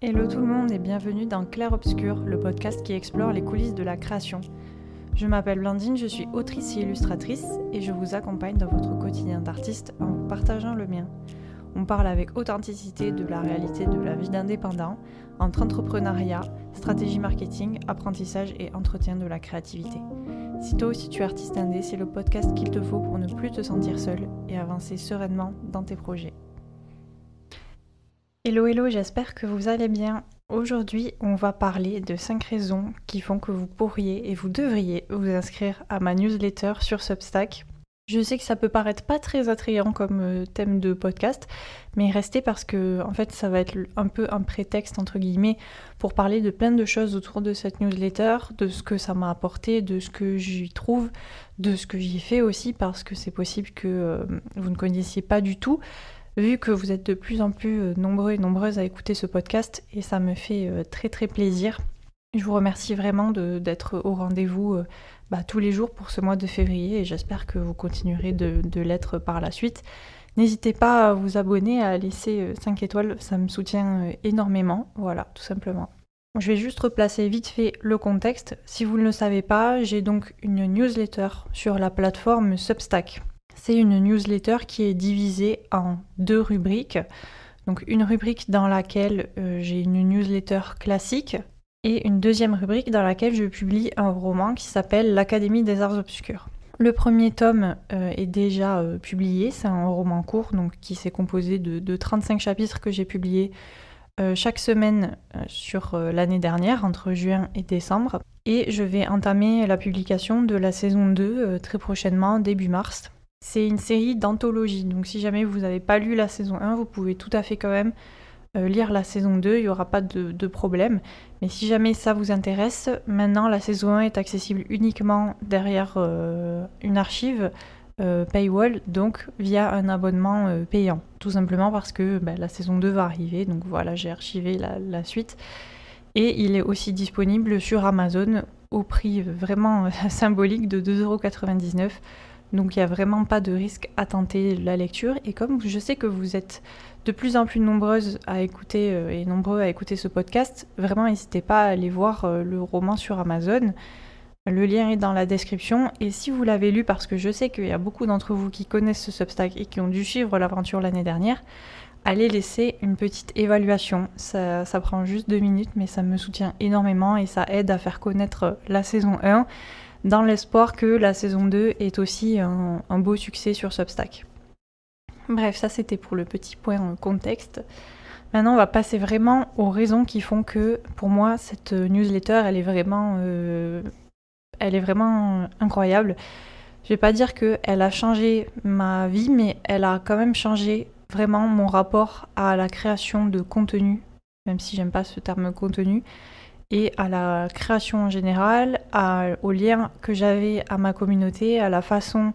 Hello tout le monde et bienvenue dans Clair Obscur, le podcast qui explore les coulisses de la création. Je m'appelle Blandine, je suis autrice et illustratrice et je vous accompagne dans votre quotidien d'artiste en vous partageant le mien. On parle avec authenticité de la réalité de la vie d'indépendant, entre entrepreneuriat, stratégie marketing, apprentissage et entretien de la créativité. Si toi aussi tu es artiste indé, c'est le podcast qu'il te faut pour ne plus te sentir seul et avancer sereinement dans tes projets. Hello, j'espère que vous allez bien. Aujourd'hui, on va parler de 5 raisons qui font que vous pourriez et vous devriez vous inscrire à ma newsletter sur Substack. Je sais que ça peut paraître pas très attrayant comme thème de podcast, mais restez parce que en fait ça va être un peu un prétexte entre guillemets pour parler de plein de choses autour de cette newsletter, de ce que ça m'a apporté, de ce que j'y trouve, de ce que j'y fais aussi parce que c'est possible que vous ne connaissiez pas du tout. Vu que vous êtes de plus en plus nombreux et nombreuses à écouter ce podcast et ça me fait très très plaisir. Je vous remercie vraiment d'être au rendez-vous tous les jours pour ce mois de février et j'espère que vous continuerez de l'être par la suite. N'hésitez pas à vous abonner, à laisser 5 étoiles, ça me soutient énormément, voilà, tout simplement. Je vais juste replacer vite fait le contexte. Si vous ne le savez pas, j'ai donc une newsletter sur la plateforme Substack. C'est une newsletter qui est divisée en 2 rubriques. Donc une rubrique dans laquelle j'ai une newsletter classique et une deuxième rubrique dans laquelle je publie un roman qui s'appelle L'Académie des Arts Obscurs. Le premier tome est déjà publié, c'est un roman court donc qui s'est composé de 35 chapitres que j'ai publiés chaque semaine sur l'année dernière, entre juin et décembre. Et je vais entamer la publication de la saison 2 très prochainement, début mars. C'est une série d'anthologies, donc si jamais vous n'avez pas lu la saison 1, vous pouvez tout à fait quand même lire la saison 2, il n'y aura pas de problème. Mais si jamais ça vous intéresse, maintenant la saison 1 est accessible uniquement derrière une archive paywall, donc via un abonnement payant. Tout simplement parce que la saison 2 va arriver, donc voilà, j'ai archivé la suite. Et il est aussi disponible sur Amazon au prix vraiment symbolique de 2,99 €. Donc il n'y a vraiment pas de risque à tenter la lecture. Et comme je sais que vous êtes de plus en plus nombreuses à écouter et nombreux à écouter ce podcast, vraiment n'hésitez pas à aller voir le roman sur Amazon. Le lien est dans la description. Et si vous l'avez lu, parce que je sais qu'il y a beaucoup d'entre vous qui connaissent ce Substack et qui ont dû suivre l'aventure l'année dernière, allez laisser une petite évaluation. Ça prend juste 2 minutes, mais ça me soutient énormément et ça aide à faire connaître la saison 1. Dans l'espoir que la saison 2 est aussi un beau succès sur Substack. Bref, ça c'était pour le petit point contexte. Maintenant, on va passer vraiment aux raisons qui font que, pour moi, cette newsletter, elle est vraiment incroyable. Je vais pas dire qu'elle a changé ma vie, mais elle a quand même changé vraiment mon rapport à la création de contenu, même si j'aime pas ce terme contenu, et à la création en général, au lien que j'avais à ma communauté, à la façon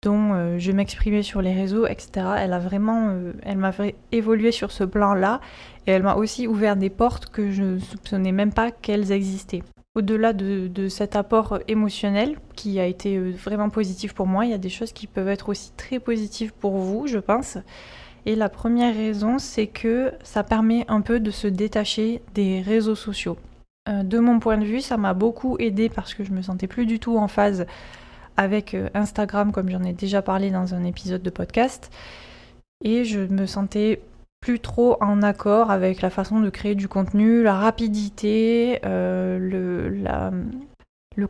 dont je m'exprimais sur les réseaux, etc. Elle m'a fait évoluer sur ce plan-là et elle m'a aussi ouvert des portes que je ne soupçonnais même pas qu'elles existaient. Au-delà de cet apport émotionnel qui a été vraiment positif pour moi, il y a des choses qui peuvent être aussi très positives pour vous, je pense. Et la première raison, c'est que ça permet un peu de se détacher des réseaux sociaux. De mon point de vue, ça m'a beaucoup aidée parce que je me sentais plus du tout en phase avec Instagram, comme j'en ai déjà parlé dans un épisode de podcast. Et je me sentais plus trop en accord avec la façon de créer du contenu, la rapidité, le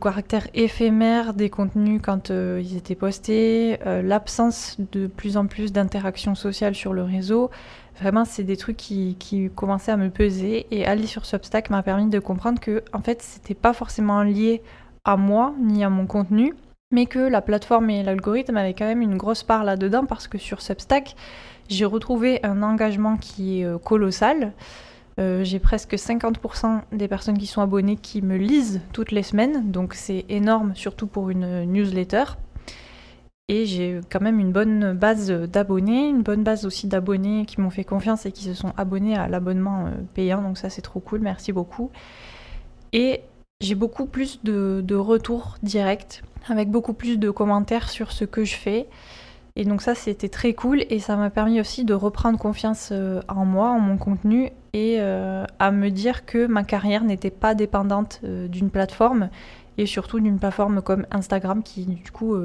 caractère éphémère des contenus quand ils étaient postés, l'absence de plus en plus d'interaction sociale sur le réseau. Vraiment, c'est des trucs qui commençaient à me peser et aller sur Substack m'a permis de comprendre que en fait, c'était pas forcément lié à moi ni à mon contenu, mais que la plateforme et l'algorithme avaient quand même une grosse part là-dedans parce que sur Substack, j'ai retrouvé un engagement qui est colossal. J'ai presque 50% des personnes qui sont abonnées qui me lisent toutes les semaines, donc c'est énorme, surtout pour une newsletter. Et j'ai quand même une bonne base d'abonnés, une bonne base aussi d'abonnés qui m'ont fait confiance et qui se sont abonnés à l'abonnement payant, donc ça c'est trop cool, merci beaucoup. Et j'ai beaucoup plus de retours directs, avec beaucoup plus de commentaires sur ce que je fais. Et donc ça, c'était très cool et ça m'a permis aussi de reprendre confiance en moi, en mon contenu et à me dire que ma carrière n'était pas dépendante d'une plateforme et surtout d'une plateforme comme Instagram qui du coup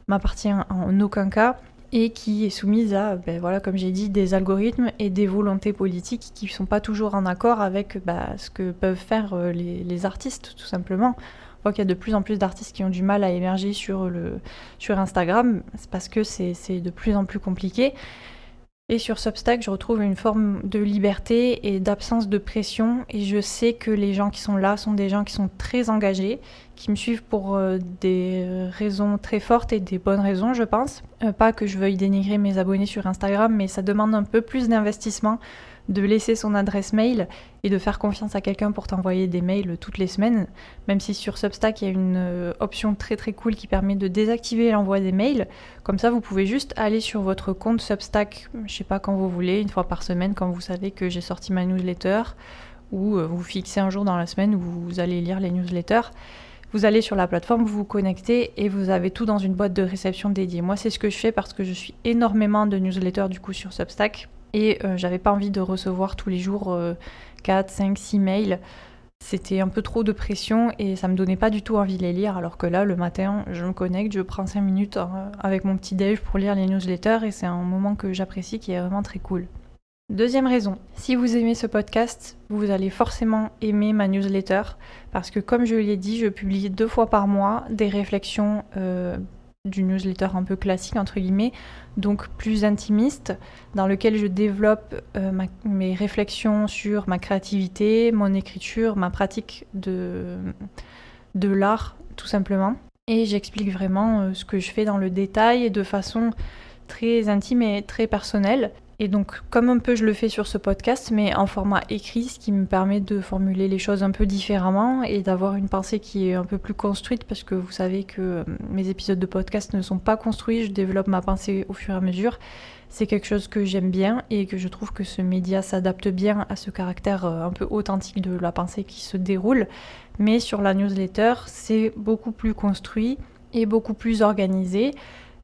m'appartient en aucun cas et qui est soumise à, voilà, comme j'ai dit, des algorithmes et des volontés politiques qui ne sont pas toujours en accord avec ce que peuvent faire les artistes, tout simplement. On voit qu'il y a de plus en plus d'artistes qui ont du mal à émerger sur Instagram, c'est parce que c'est de plus en plus compliqué. Et sur Substack, je retrouve une forme de liberté et d'absence de pression. Et je sais que les gens qui sont là sont des gens qui sont très engagés, qui me suivent pour des raisons très fortes et des bonnes raisons, je pense. Pas que je veuille dénigrer mes abonnés sur Instagram, mais ça demande un peu plus d'investissement, de laisser son adresse mail et de faire confiance à quelqu'un pour t'envoyer des mails toutes les semaines. Même si sur Substack, il y a une option très très cool qui permet de désactiver l'envoi des mails. Comme ça, vous pouvez juste aller sur votre compte Substack, je sais pas quand vous voulez, une fois par semaine, quand vous savez que j'ai sorti ma newsletter, ou vous fixez un jour dans la semaine où vous allez lire les newsletters. Vous allez sur la plateforme, vous vous connectez et vous avez tout dans une boîte de réception dédiée. Moi, c'est ce que je fais parce que je suis énormément de newsletters du coup sur Substack. Et j'avais pas envie de recevoir tous les jours 4, 5, 6 mails. C'était un peu trop de pression et ça me donnait pas du tout envie de les lire. Alors que là, le matin, je me connecte, je prends 5 minutes avec mon petit déj pour lire les newsletters et c'est un moment que j'apprécie qui est vraiment très cool. Deuxième raison, si vous aimez ce podcast, vous allez forcément aimer ma newsletter parce que comme je l'ai dit, je publie 2 fois par mois des réflexions du newsletter un peu classique entre guillemets, donc plus intimiste, dans lequel je développe mes réflexions sur ma créativité, mon écriture, ma pratique de l'art tout simplement. Et j'explique vraiment ce que je fais dans le détail et de façon très intime et très personnelle. Et donc, comme un peu je le fais sur ce podcast, mais en format écrit, ce qui me permet de formuler les choses un peu différemment et d'avoir une pensée qui est un peu plus construite, parce que vous savez que mes épisodes de podcast ne sont pas construits, je développe ma pensée au fur et à mesure. C'est quelque chose que j'aime bien et que je trouve que ce média s'adapte bien à ce caractère un peu authentique de la pensée qui se déroule. Mais sur la newsletter, c'est beaucoup plus construit et beaucoup plus organisé.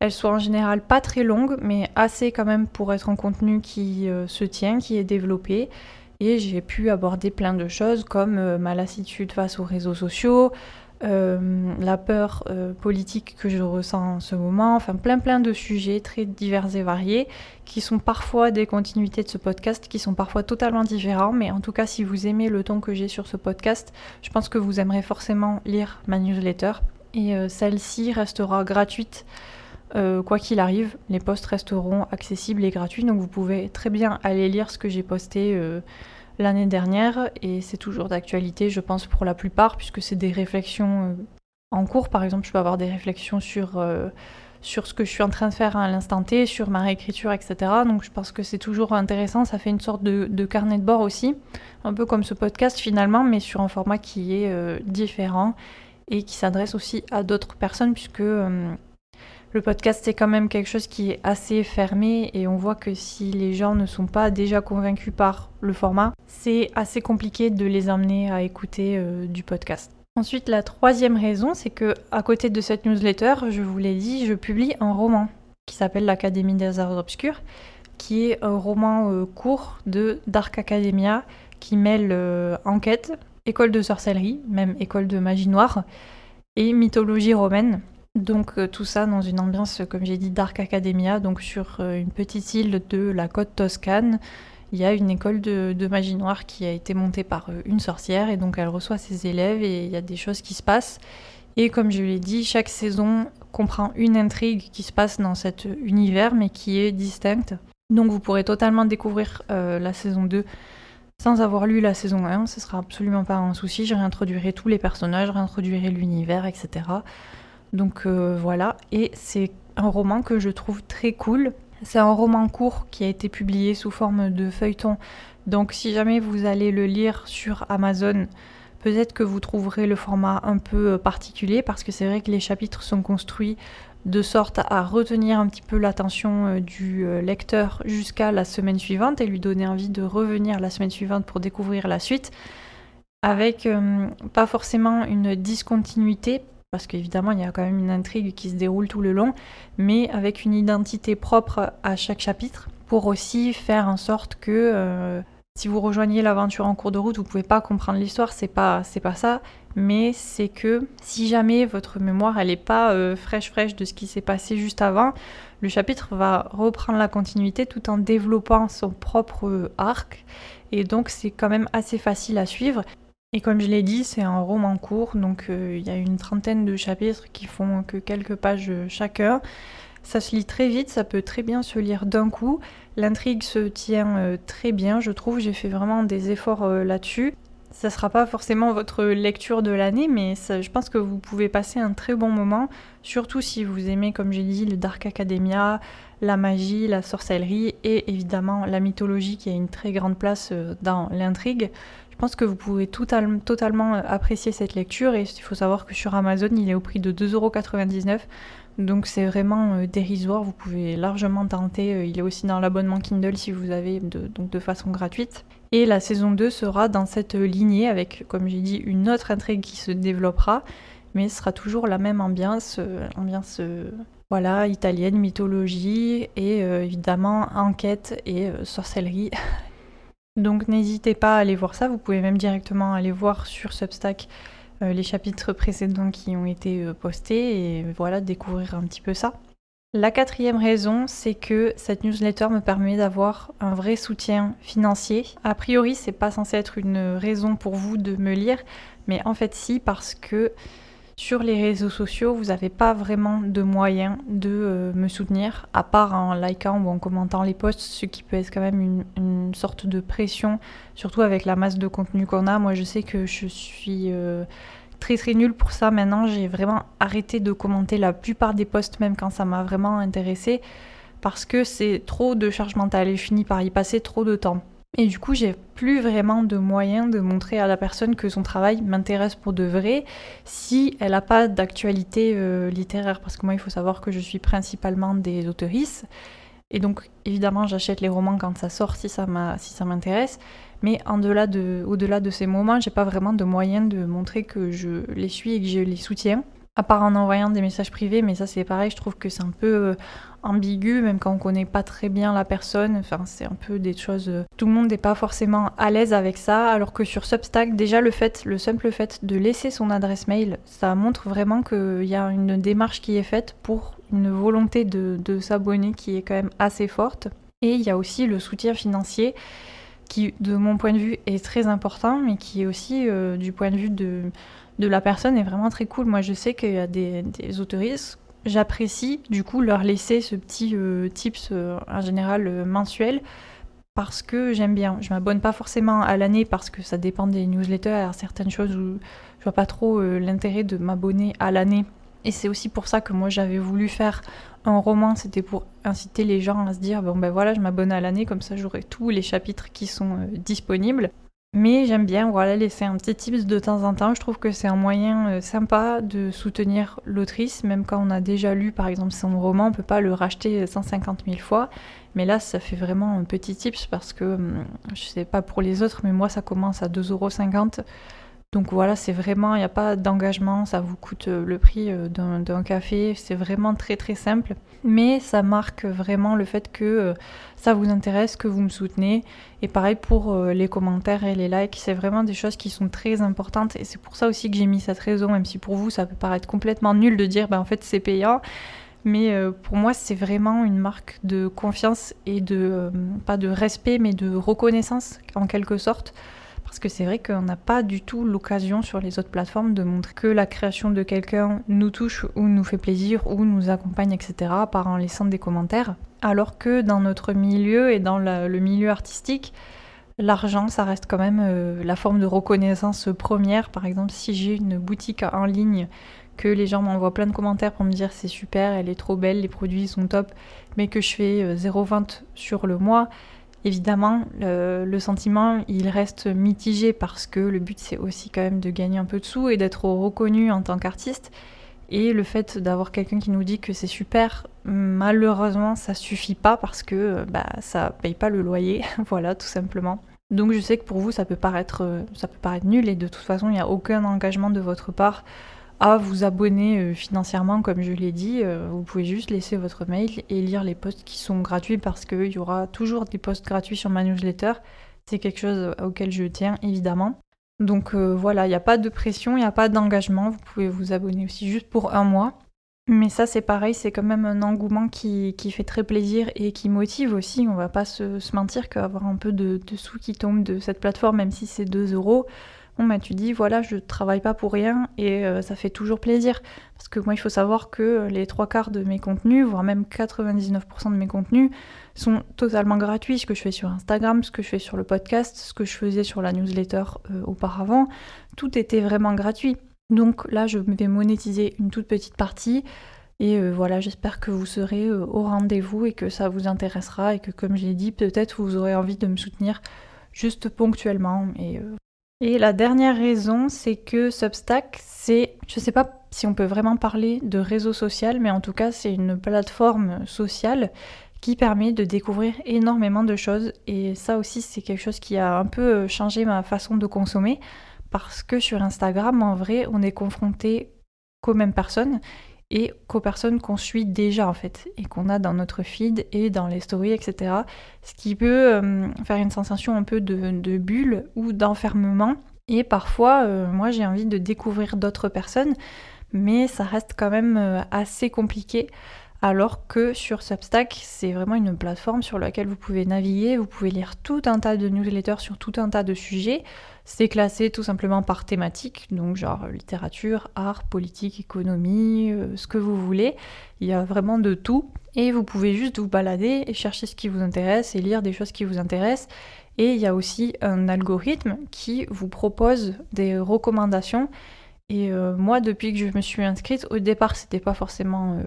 Elles sont en général pas très longues, mais assez quand même pour être un contenu qui se tient, qui est développé. Et j'ai pu aborder plein de choses comme ma lassitude face aux réseaux sociaux, la peur politique que je ressens en ce moment, enfin plein de sujets très divers et variés qui sont parfois des continuités de ce podcast, qui sont parfois totalement différents. Mais en tout cas, si vous aimez le ton que j'ai sur ce podcast, je pense que vous aimerez forcément lire ma newsletter. Et celle-ci restera gratuite. Quoi qu'il arrive, les posts resteront accessibles et gratuits, donc vous pouvez très bien aller lire ce que j'ai posté l'année dernière, et c'est toujours d'actualité, je pense, pour la plupart, puisque c'est des réflexions en cours. Par exemple, je peux avoir des réflexions sur ce que je suis en train de faire à l'instant T, sur ma réécriture, etc. Donc je pense que c'est toujours intéressant, ça fait une sorte de carnet de bord aussi, un peu comme ce podcast finalement, mais sur un format qui est différent et qui s'adresse aussi à d'autres personnes, puisque le podcast, c'est quand même quelque chose qui est assez fermé et on voit que si les gens ne sont pas déjà convaincus par le format, c'est assez compliqué de les amener à écouter du podcast. Ensuite, la troisième raison, c'est que à côté de cette newsletter, je vous l'ai dit, je publie un roman qui s'appelle l'Académie des Arts Obscurs, qui est un roman court de Dark Academia qui mêle enquête, école de sorcellerie, même école de magie noire, et mythologie romaine. Donc tout ça dans une ambiance, comme j'ai dit, Dark Academia, donc sur une petite île de la côte toscane. Il y a une école de magie noire qui a été montée par une sorcière et donc elle reçoit ses élèves et il y a des choses qui se passent. Et comme je l'ai dit, chaque saison comprend une intrigue qui se passe dans cet univers mais qui est distincte. Donc vous pourrez totalement découvrir la saison 2 sans avoir lu la saison 1, ce sera absolument pas un souci. Je réintroduirai tous les personnages, je réintroduirai l'univers, etc. Donc voilà, et c'est un roman que je trouve très cool. C'est un roman court qui a été publié sous forme de feuilleton. Donc si jamais vous allez le lire sur Amazon, peut-être que vous trouverez le format un peu particulier parce que c'est vrai que les chapitres sont construits de sorte à retenir un petit peu l'attention du lecteur jusqu'à la semaine suivante et lui donner envie de revenir la semaine suivante pour découvrir la suite, avec pas forcément une discontinuité, parce qu'évidemment il y a quand même une intrigue qui se déroule tout le long, mais avec une identité propre à chaque chapitre, pour aussi faire en sorte que si vous rejoignez l'aventure en cours de route, vous pouvez pas comprendre l'histoire, c'est pas ça, mais c'est que si jamais votre mémoire elle est pas fraîche de ce qui s'est passé juste avant, le chapitre va reprendre la continuité tout en développant son propre arc, et donc c'est quand même assez facile à suivre. Et comme je l'ai dit, c'est un roman court, donc il y a une trentaine de chapitres qui font que quelques pages chacun. Ça se lit très vite, ça peut très bien se lire d'un coup. L'intrigue se tient très bien, je trouve. J'ai fait vraiment des efforts là-dessus. Ça sera pas forcément votre lecture de l'année, mais je pense que vous pouvez passer un très bon moment, surtout si vous aimez, comme j'ai dit, le Dark Academia, la magie, la sorcellerie et évidemment la mythologie qui a une très grande place dans l'intrigue. Je pense que vous pouvez totalement apprécier cette lecture, et il faut savoir que sur Amazon, il est au prix de 2,99 €. Donc c'est vraiment dérisoire, vous pouvez largement tenter. Il est aussi dans l'abonnement Kindle si vous avez, donc de façon gratuite. Et la saison 2 sera dans cette lignée avec, comme j'ai dit, une autre intrigue qui se développera, mais ce sera toujours la même ambiance, voilà, italienne, mythologie et évidemment enquête et sorcellerie. Donc n'hésitez pas à aller voir ça, vous pouvez même directement aller voir sur Substack les chapitres précédents qui ont été postés et voilà, découvrir un petit peu ça. La quatrième raison, c'est que cette newsletter me permet d'avoir un vrai soutien financier. A priori, c'est pas censé être une raison pour vous de me lire, mais en fait si, parce que sur les réseaux sociaux, vous n'avez pas vraiment de moyens de me soutenir, à part en likant ou en commentant les posts, ce qui peut être quand même une sorte de pression, surtout avec la masse de contenu qu'on a. Moi, je sais que je suis très nulle pour ça maintenant. J'ai vraiment arrêté de commenter la plupart des posts, même quand ça m'a vraiment intéressée, parce que c'est trop de charge mentale et je finis par y passer trop de temps. Et du coup, j'ai plus vraiment de moyens de montrer à la personne que son travail m'intéresse pour de vrai si elle n'a pas d'actualité littéraire. Parce que moi, il faut savoir que je suis principalement des auteurices. Et donc, évidemment, j'achète les romans quand ça sort si ça m'intéresse. Mais au-delà de ces moments, j'ai pas vraiment de moyens de montrer que je les suis et que je les soutiens. À part en envoyant des messages privés, mais ça c'est pareil, je trouve que c'est un peu ambigu, même quand on connaît pas très bien la personne. Enfin, c'est un peu des choses. Tout le monde n'est pas forcément à l'aise avec ça, alors que sur Substack, déjà le simple fait de laisser son adresse mail, ça montre vraiment qu'il y a une démarche qui est faite pour une volonté de s'abonner qui est quand même assez forte. Et il y a aussi le soutien financier qui, de mon point de vue, est très important, mais qui est aussi du point de vue de la personne est vraiment très cool. Moi, je sais qu'il y a des auteuristes, j'apprécie du coup leur laisser ce petit tips en général mensuel, parce que j'aime bien. Je m'abonne pas forcément à l'année parce que ça dépend des newsletters. Il y a certaines choses où je vois pas trop l'intérêt de m'abonner à l'année. Et c'est aussi pour ça que moi j'avais voulu faire un roman, c'était pour inciter les gens à se dire bon ben voilà, je m'abonne à l'année, comme ça j'aurai tous les chapitres qui sont disponibles. Mais j'aime bien laisser un petit tips de temps en temps. Je trouve que c'est un moyen sympa de soutenir l'autrice, même quand on a déjà lu par exemple son roman, on peut pas le racheter 150 000 fois. Mais là, ça fait vraiment un petit tips parce que, je sais pas pour les autres, mais moi ça commence à 2,50 €. Donc voilà, c'est vraiment, il n'y a pas d'engagement, ça vous coûte le prix d'un café, c'est vraiment très simple. Mais ça marque vraiment le fait que ça vous intéresse, que vous me soutenez. Et pareil pour les commentaires et les likes, c'est vraiment des choses qui sont très importantes. Et c'est pour ça aussi que j'ai mis cette raison, même si pour vous ça peut paraître complètement nul de dire en fait c'est payant. Mais pour moi, c'est vraiment une marque de confiance et pas de respect, mais de reconnaissance en quelque sorte. Parce que c'est vrai qu'on n'a pas du tout l'occasion sur les autres plateformes de montrer que la création de quelqu'un nous touche ou nous fait plaisir ou nous accompagne, etc. par en laissant des commentaires. Alors que dans notre milieu et dans le milieu artistique, l'argent, ça reste quand même la forme de reconnaissance première. Par exemple, si j'ai une boutique en ligne, que les gens m'envoient plein de commentaires pour me dire c'est super, elle est trop belle, les produits sont top, mais que je fais 0 vente sur le mois, évidemment, le sentiment, il reste mitigé parce que le but, c'est aussi quand même de gagner un peu de sous et d'être reconnu en tant qu'artiste. Et le fait d'avoir quelqu'un qui nous dit que c'est super, malheureusement, ça suffit pas parce que ça paye pas le loyer, voilà, tout simplement. Donc je sais que pour vous, ça peut paraître nul et de toute façon, il n'y a aucun engagement de votre part à vous abonner financièrement, comme je l'ai dit. Vous pouvez juste laisser votre mail et lire les posts qui sont gratuits parce qu'il y aura toujours des posts gratuits sur ma newsletter. C'est quelque chose auquel je tiens évidemment. Donc voilà, il n'y a pas de pression, il n'y a pas d'engagement. Vous pouvez vous abonner aussi juste pour 1 mois. Mais ça c'est pareil, c'est quand même un engouement qui fait très plaisir et qui motive aussi. On va pas se mentir qu'avoir un peu de sous qui tombent de cette plateforme, même si c'est 2 €, bon bah tu dis voilà, je travaille pas pour rien et ça fait toujours plaisir. Parce que moi il faut savoir que les 3/4 de mes contenus, voire même 99% de mes contenus, sont totalement gratuits. Ce que je fais sur Instagram, ce que je fais sur le podcast, ce que je faisais sur la newsletter auparavant, tout était vraiment gratuit. Donc là, je vais monétiser une toute petite partie et voilà, j'espère que vous serez au rendez-vous et que ça vous intéressera et que, comme je l'ai dit, peut-être vous aurez envie de me soutenir juste ponctuellement. Et la dernière raison, c'est que Substack, je sais pas si on peut vraiment parler de réseau social, mais en tout cas, c'est une plateforme sociale qui permet de découvrir énormément de choses. Et ça aussi, c'est quelque chose qui a un peu changé ma façon de consommer. Parce que sur Instagram, en vrai, on est confronté qu'aux mêmes personnes et qu'aux personnes qu'on suit déjà en fait, et qu'on a dans notre feed et dans les stories, etc. Ce qui peut faire une sensation un peu de bulle ou d'enfermement. Et parfois, moi j'ai envie de découvrir d'autres personnes, mais ça reste quand même assez compliqué. Alors que sur Substack, c'est vraiment une plateforme sur laquelle vous pouvez naviguer, vous pouvez lire tout un tas de newsletters sur tout un tas de sujets. C'est classé tout simplement par thématique, donc genre littérature, art, politique, économie, ce que vous voulez. Il y a vraiment de tout. Et vous pouvez juste vous balader et chercher ce qui vous intéresse et lire des choses qui vous intéressent. Et il y a aussi un algorithme qui vous propose des recommandations. Et moi, depuis que je me suis inscrite, au départ, c'était pas forcément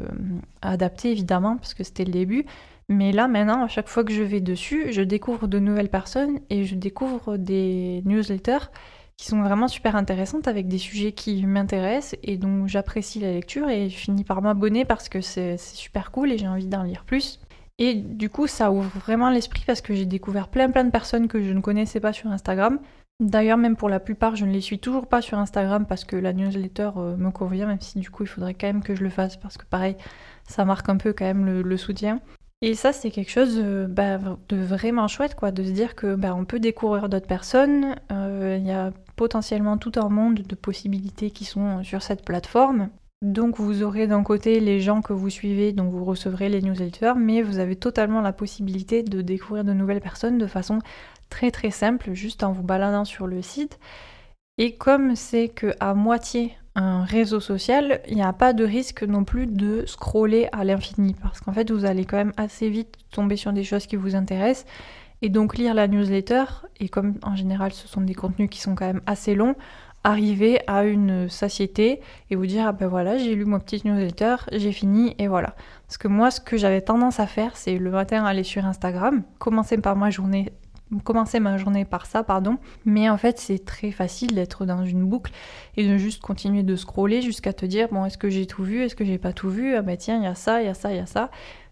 adapté, évidemment, parce que c'était le début. Mais là, maintenant, à chaque fois que je vais dessus, je découvre de nouvelles personnes et je découvre des newsletters qui sont vraiment super intéressantes avec des sujets qui m'intéressent et dont j'apprécie la lecture et je finis par m'abonner parce que c'est super cool et j'ai envie d'en lire plus. Et du coup, ça ouvre vraiment l'esprit parce que j'ai découvert plein de personnes que je ne connaissais pas sur Instagram. D'ailleurs, même pour la plupart, je ne les suis toujours pas sur Instagram parce que la newsletter me convient, même si du coup, il faudrait quand même que je le fasse parce que pareil, ça marque un peu quand même le soutien. Et ça, c'est quelque chose de vraiment chouette, quoi, de se dire que on peut découvrir d'autres personnes. Il y a potentiellement tout un monde de possibilités qui sont sur cette plateforme. Donc vous aurez d'un côté les gens que vous suivez, donc vous recevrez les newsletters, mais vous avez totalement la possibilité de découvrir de nouvelles personnes de façon très très simple, juste en vous baladant sur le site. Et comme c'est qu'à moitié un réseau social, il n'y a pas de risque non plus de scroller à l'infini, parce qu'en fait vous allez quand même assez vite tomber sur des choses qui vous intéressent, et donc lire la newsletter, et comme en général ce sont des contenus qui sont quand même assez longs, arriver à une satiété et vous dire ah ben voilà, j'ai lu mon petite newsletter, j'ai fini et voilà. Parce que moi ce que j'avais tendance à faire, c'est le matin aller sur Instagram, commencer ma journée par ça, mais en fait c'est très facile d'être dans une boucle et de juste continuer de scroller jusqu'à te dire bon, est-ce que j'ai tout vu, est-ce que j'ai pas tout vu, ah bah tiens, il y a ça, il y a ça, il y a ça.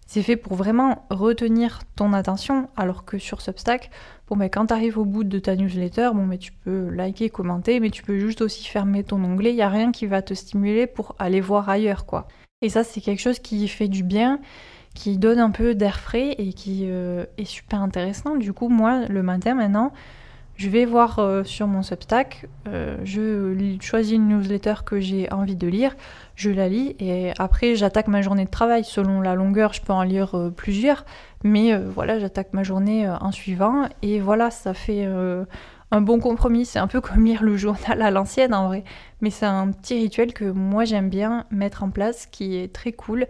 C'est fait pour vraiment retenir ton attention, alors que sur Substack, quand tu arrives au bout de ta newsletter, tu peux liker, commenter, mais tu peux juste aussi fermer ton onglet, il n'y a rien qui va te stimuler pour aller voir ailleurs, quoi. Et ça, c'est quelque chose qui fait du bien, qui donne un peu d'air frais et qui est super intéressant. Du coup, moi, le matin, maintenant, je vais voir sur mon Substack, je choisis une newsletter que j'ai envie de lire, je la lis et après j'attaque ma journée de travail. Selon la longueur, je peux en lire plusieurs, mais voilà, j'attaque ma journée en suivant et voilà, ça fait un bon compromis. C'est un peu comme lire le journal à l'ancienne en vrai, mais c'est un petit rituel que moi j'aime bien mettre en place, qui est très cool.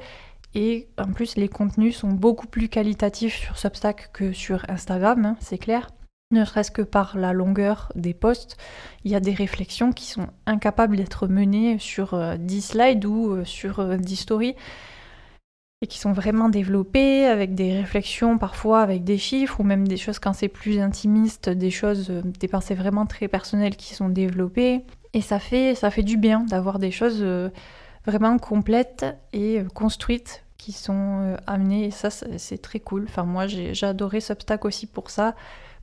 Et en plus, les contenus sont beaucoup plus qualitatifs sur Substack que sur Instagram, hein, c'est clair. Ne serait-ce que par la longueur des posts, il y a des réflexions qui sont incapables d'être menées sur 10 slides ou sur 10 stories et qui sont vraiment développées avec des réflexions parfois avec des chiffres ou même des choses quand c'est plus intimiste, des pensées vraiment très personnelles qui sont développées. Et ça fait du bien d'avoir des choses vraiment complètes et construites qui sont amenées et ça c'est très cool. Enfin moi j'ai adoré Substack aussi pour ça.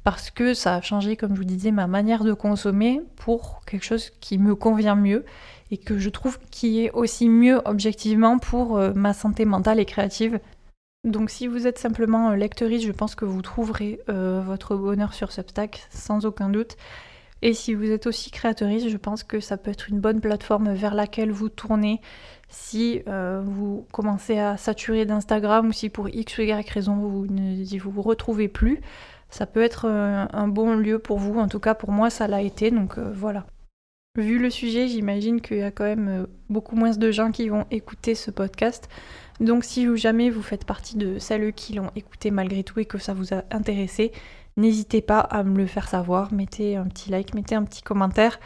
parce que ça a changé, comme je vous disais, ma manière de consommer pour quelque chose qui me convient mieux et que je trouve qui est aussi mieux objectivement pour ma santé mentale et créative. Donc si vous êtes simplement lectrice, je pense que vous trouverez votre bonheur sur Substack sans aucun doute. Et si vous êtes aussi créatrice, je pense que ça peut être une bonne plateforme vers laquelle vous tournez si vous commencez à saturer d'Instagram ou si pour X ou Y raison vous ne vous retrouvez plus. Ça peut être un bon lieu pour vous, en tout cas pour moi ça l'a été, donc voilà. Vu le sujet, j'imagine qu'il y a quand même beaucoup moins de gens qui vont écouter ce podcast. Donc si jamais vous faites partie de celles qui l'ont écouté malgré tout et que ça vous a intéressé, n'hésitez pas à me le faire savoir, mettez un petit like, mettez un petit commentaire,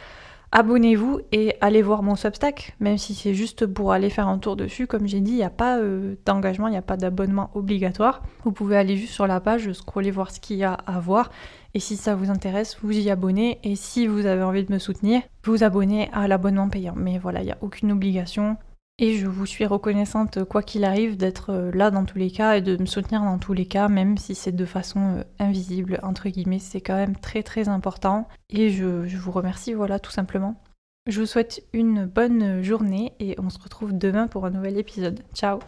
abonnez-vous et allez voir mon Substack, même si c'est juste pour aller faire un tour dessus. Comme j'ai dit, il n'y a pas d'engagement, il n'y a pas d'abonnement obligatoire. Vous pouvez aller juste sur la page, scroller voir ce qu'il y a à voir. Et si ça vous intéresse, vous y abonnez. Et si vous avez envie de me soutenir, vous abonnez à l'abonnement payant. Mais voilà, il n'y a aucune obligation. Et je vous suis reconnaissante, quoi qu'il arrive, d'être là dans tous les cas et de me soutenir dans tous les cas, même si c'est de façon invisible, entre guillemets. C'est quand même très très important. Et je vous remercie, voilà, tout simplement. Je vous souhaite une bonne journée et on se retrouve demain pour un nouvel épisode. Ciao!